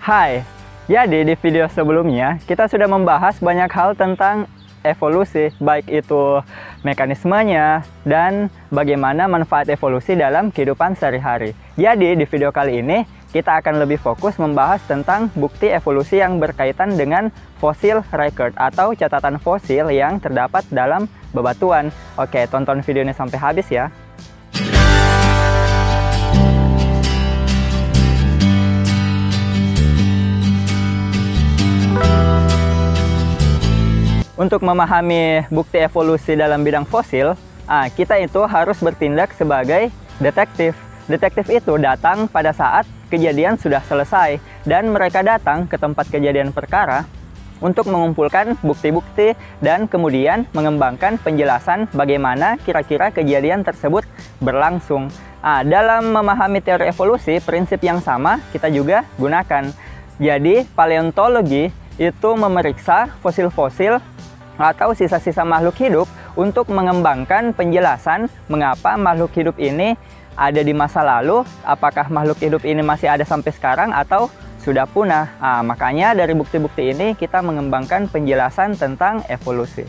Hai, jadi di video sebelumnya kita sudah membahas banyak hal tentang evolusi, baik itu mekanismenya dan bagaimana manfaat evolusi dalam kehidupan sehari-hari. Jadi di video kali ini kita akan lebih fokus membahas tentang bukti evolusi yang berkaitan dengan fossil record atau catatan fosil yang terdapat dalam bebatuan. Oke, tonton video ini sampai habis ya. Untuk memahami bukti evolusi dalam bidang fosil, kita itu harus bertindak sebagai detektif. Detektif itu datang pada saat kejadian sudah selesai dan mereka datang ke tempat kejadian perkara untuk mengumpulkan bukti-bukti dan kemudian mengembangkan penjelasan bagaimana kira-kira kejadian tersebut berlangsung. Dalam memahami teori evolusi, prinsip yang sama kita juga gunakan. Jadi, paleontologi itu memeriksa fosil-fosil atau sisa-sisa makhluk hidup untuk mengembangkan penjelasan mengapa makhluk hidup ini ada di masa lalu, apakah makhluk hidup ini masih ada sampai sekarang atau sudah punah. Makanya dari bukti-bukti ini kita mengembangkan penjelasan tentang evolusi.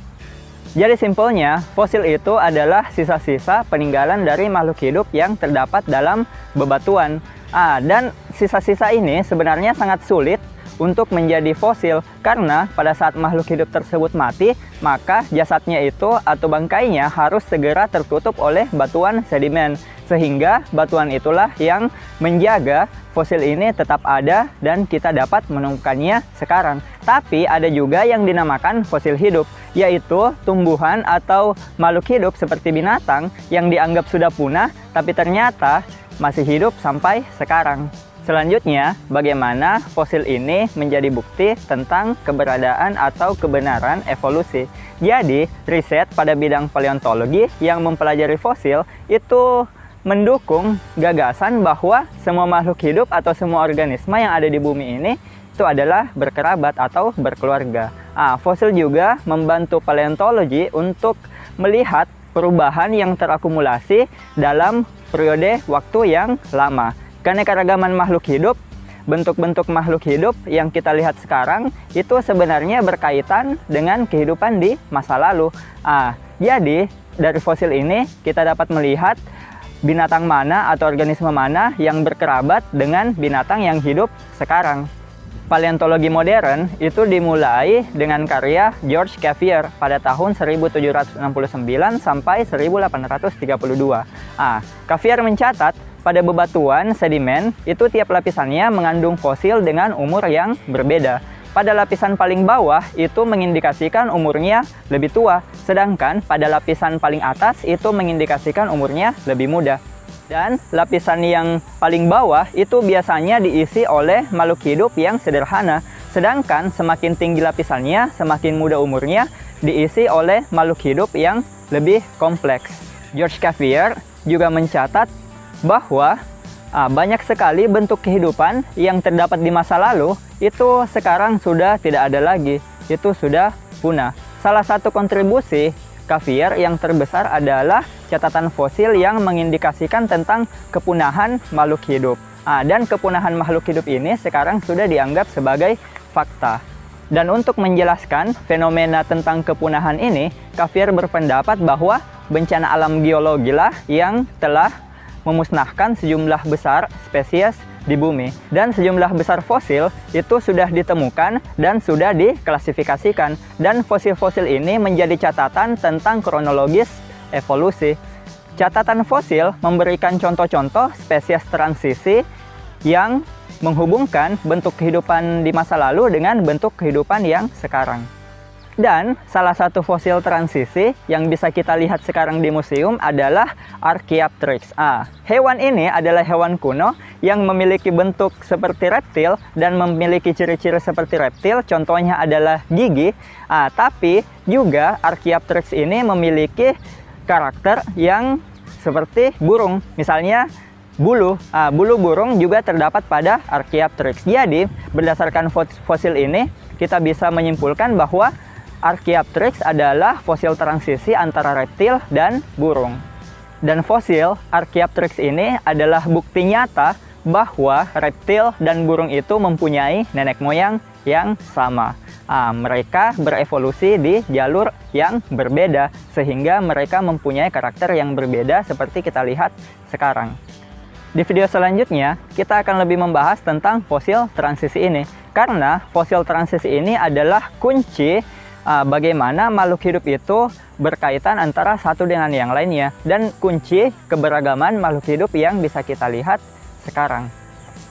Jadi simpelnya, fosil itu adalah sisa-sisa peninggalan dari makhluk hidup yang terdapat dalam bebatuan. Dan sisa-sisa ini sebenarnya sangat sulit untuk menjadi fosil karena pada saat makhluk hidup tersebut mati, maka jasadnya itu atau bangkainya harus segera tertutup oleh batuan sedimen, sehingga batuan itulah yang menjaga fosil ini tetap ada dan kita dapat menemukannya sekarang. Tapi ada juga yang dinamakan fosil hidup, yaitu tumbuhan atau makhluk hidup seperti binatang yang dianggap sudah punah tapi ternyata masih hidup sampai sekarang. Selanjutnya, bagaimana fosil ini menjadi bukti tentang keberadaan atau kebenaran evolusi. Jadi, riset pada bidang paleontologi yang mempelajari fosil itu mendukung gagasan bahwa semua makhluk hidup atau semua organisme yang ada di bumi ini itu adalah berkerabat atau berkeluarga. Fosil juga membantu paleontologi untuk melihat perubahan yang terakumulasi dalam periode waktu yang lama. Keanekaragaman makhluk hidup, bentuk-bentuk makhluk hidup yang kita lihat sekarang itu sebenarnya berkaitan dengan kehidupan di masa lalu. Jadi dari fosil ini kita dapat melihat binatang mana atau organisme mana yang berkerabat dengan binatang yang hidup sekarang. Paleontologi modern itu dimulai dengan karya George Cuvier pada tahun 1769 sampai 1832. Cuvier mencatat pada bebatuan sedimen itu tiap lapisannya mengandung fosil dengan umur yang berbeda. Pada lapisan paling bawah itu mengindikasikan umurnya lebih tua, sedangkan pada lapisan paling atas itu mengindikasikan umurnya lebih muda. Dan lapisan yang paling bawah itu biasanya diisi oleh makhluk hidup yang sederhana, sedangkan semakin tinggi lapisannya, semakin muda umurnya diisi oleh makhluk hidup yang lebih kompleks. George Cuvier juga mencatat bahwa banyak sekali bentuk kehidupan yang terdapat di masa lalu itu sekarang sudah tidak ada lagi, itu sudah punah. Salah satu kontribusi Cuvier yang terbesar adalah catatan fosil yang mengindikasikan tentang kepunahan makhluk hidup. Dan kepunahan makhluk hidup ini sekarang sudah dianggap sebagai fakta. Dan untuk menjelaskan fenomena tentang kepunahan ini, Cuvier berpendapat bahwa bencana alam geologi lah yang telah memusnahkan sejumlah besar spesies di bumi. Dan sejumlah besar fosil itu sudah ditemukan dan sudah diklasifikasikan. Dan fosil-fosil ini menjadi catatan tentang kronologis evolusi. Catatan fosil memberikan contoh-contoh spesies transisi yang menghubungkan bentuk kehidupan di masa lalu dengan bentuk kehidupan yang sekarang. Dan salah satu fosil transisi yang bisa kita lihat sekarang di museum adalah Archaeopteryx. Hewan ini adalah hewan kuno yang memiliki bentuk seperti reptil dan memiliki ciri-ciri seperti reptil. Contohnya adalah gigi. Tapi juga Archaeopteryx ini memiliki karakter yang seperti burung. Misalnya bulu. Bulu burung juga terdapat pada Archaeopteryx. Jadi berdasarkan fosil ini kita bisa menyimpulkan bahwa Archaeopteryx adalah fosil transisi antara reptil dan burung. Dan fosil Archaeopteryx ini adalah bukti nyata bahwa reptil dan burung itu mempunyai nenek moyang yang sama. Mereka berevolusi di jalur yang berbeda, sehingga mereka mempunyai karakter yang berbeda seperti kita lihat sekarang. Di video selanjutnya, kita akan lebih membahas tentang fosil transisi ini. Karena fosil transisi ini adalah kunci bagaimana makhluk hidup itu berkaitan antara satu dengan yang lainnya. Dan kunci keberagaman makhluk hidup yang bisa kita lihat sekarang.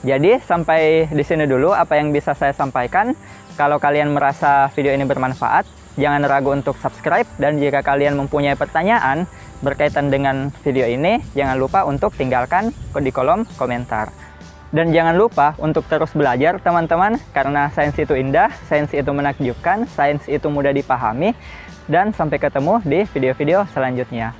Jadi sampai di sini dulu apa yang bisa saya sampaikan. Kalau kalian merasa video ini bermanfaat, jangan ragu untuk subscribe. Dan jika kalian mempunyai pertanyaan berkaitan dengan video ini, jangan lupa untuk tinggalkan di kolom komentar. Dan jangan lupa untuk terus belajar teman-teman, karena sains itu indah, sains itu menakjubkan, sains itu mudah dipahami. Dan sampai ketemu di video-video selanjutnya.